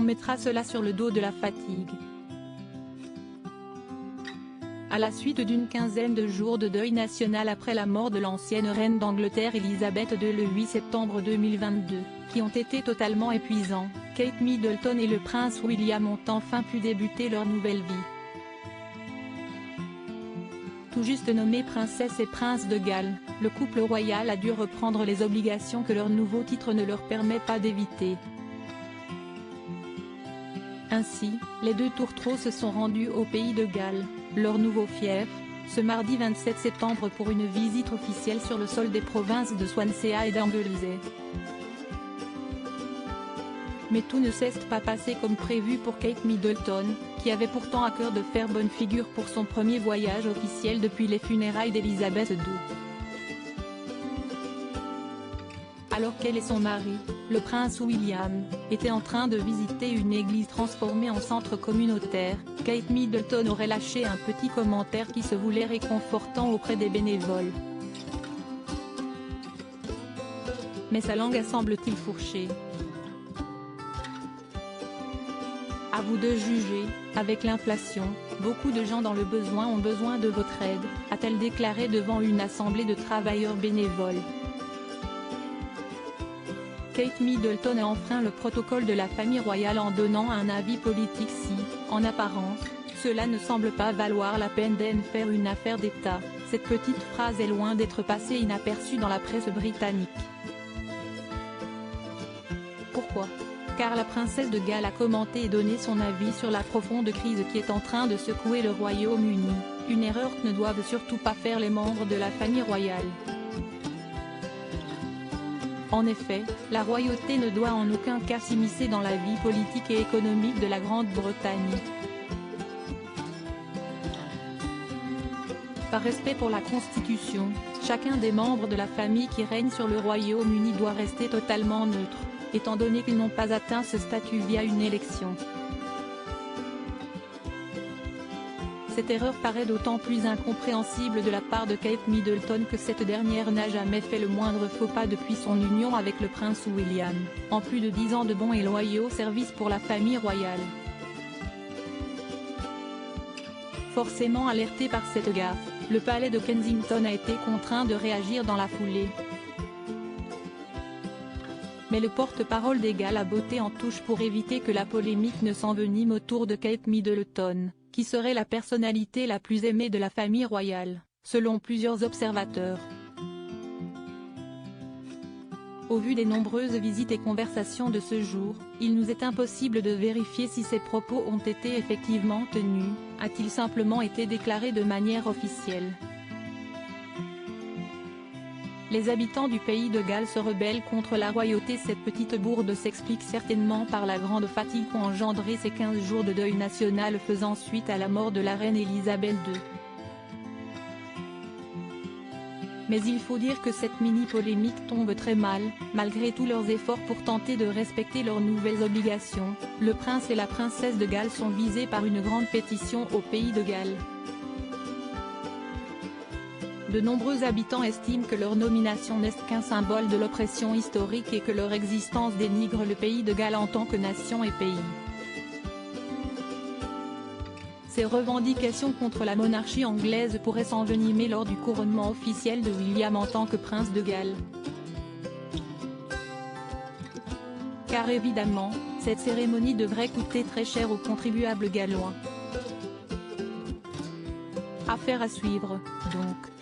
on mettra cela sur le dos de la fatigue. À la suite d'une quinzaine de jours de deuil national après la mort de l'ancienne reine d'Angleterre Elisabeth II le 8 septembre 2022, qui ont été totalement épuisants, Kate Middleton et le prince William ont enfin pu débuter leur nouvelle vie. Tout juste nommés princesse et prince de Galles, le couple royal a dû reprendre les obligations que leur nouveau titre ne leur permet pas d'éviter. Ainsi, les deux tourtereaux se sont rendus au pays de Galles, leur nouveau fief, ce mardi 27 septembre pour une visite officielle sur le sol des provinces de Swansea et d'Anglesey. Mais tout ne s'est pas passé comme prévu pour Kate Middleton, qui avait pourtant à cœur de faire bonne figure pour son premier voyage officiel depuis les funérailles d'Elisabeth II. Alors qu'elle et son mari, le prince William, étaient en train de visiter une église transformée en centre communautaire, Kate Middleton aurait lâché un petit commentaire qui se voulait réconfortant auprès des bénévoles. Mais sa langue a semble-t-il fourché. À vous de juger, avec l'inflation, beaucoup de gens dans le besoin ont besoin de votre aide, a-t-elle déclaré devant une assemblée de travailleurs bénévoles. Kate Middleton a enfreint le protocole de la famille royale en donnant un avis politique si, en apparence, cela ne semble pas valoir la peine d'en faire une affaire d'État. Cette petite phrase est loin d'être passée inaperçue dans la presse britannique. Pourquoi ? Car la princesse de Galles a commenté et donné son avis sur la profonde crise qui est en train de secouer le Royaume-Uni, une erreur que ne doivent surtout pas faire les membres de la famille royale. En effet, la royauté ne doit en aucun cas s'immiscer dans la vie politique et économique de la Grande-Bretagne. Par respect pour la Constitution, chacun des membres de la famille qui règne sur le Royaume-Uni doit rester totalement neutre, étant donné qu'ils n'ont pas atteint ce statut via une élection. Cette erreur paraît d'autant plus incompréhensible de la part de Kate Middleton que cette dernière n'a jamais fait le moindre faux pas depuis son union avec le prince William, en plus de 10 ans de bons et loyaux services pour la famille royale. Forcément alerté par cette gaffe, le palais de Kensington a été contraint de réagir dans la foulée. Mais le porte-parole des Galles a botté en touche pour éviter que la polémique ne s'envenime autour de Kate Middleton, qui serait la personnalité la plus aimée de la famille royale, selon plusieurs observateurs. Au vu des nombreuses visites et conversations de ce jour, il nous est impossible de vérifier si ces propos ont été effectivement tenus, a-t-il simplement été déclaré de manière officielle. Les habitants du pays de Galles se rebellent contre la royauté. Cette petite bourde s'explique certainement par la grande fatigue qu'ont engendré ces 15 jours de deuil national faisant suite à la mort de la reine Elisabeth II. Mais il faut dire que cette mini-polémique tombe très mal, malgré tous leurs efforts pour tenter de respecter leurs nouvelles obligations. Le prince et la princesse de Galles sont visés par une grande pétition au pays de Galles. De nombreux habitants estiment que leur nomination n'est qu'un symbole de l'oppression historique et que leur existence dénigre le pays de Galles en tant que nation et pays. Ces revendications contre la monarchie anglaise pourraient s'envenimer lors du couronnement officiel de William en tant que prince de Galles. Car évidemment, cette cérémonie devrait coûter très cher aux contribuables gallois. Affaire à suivre, donc.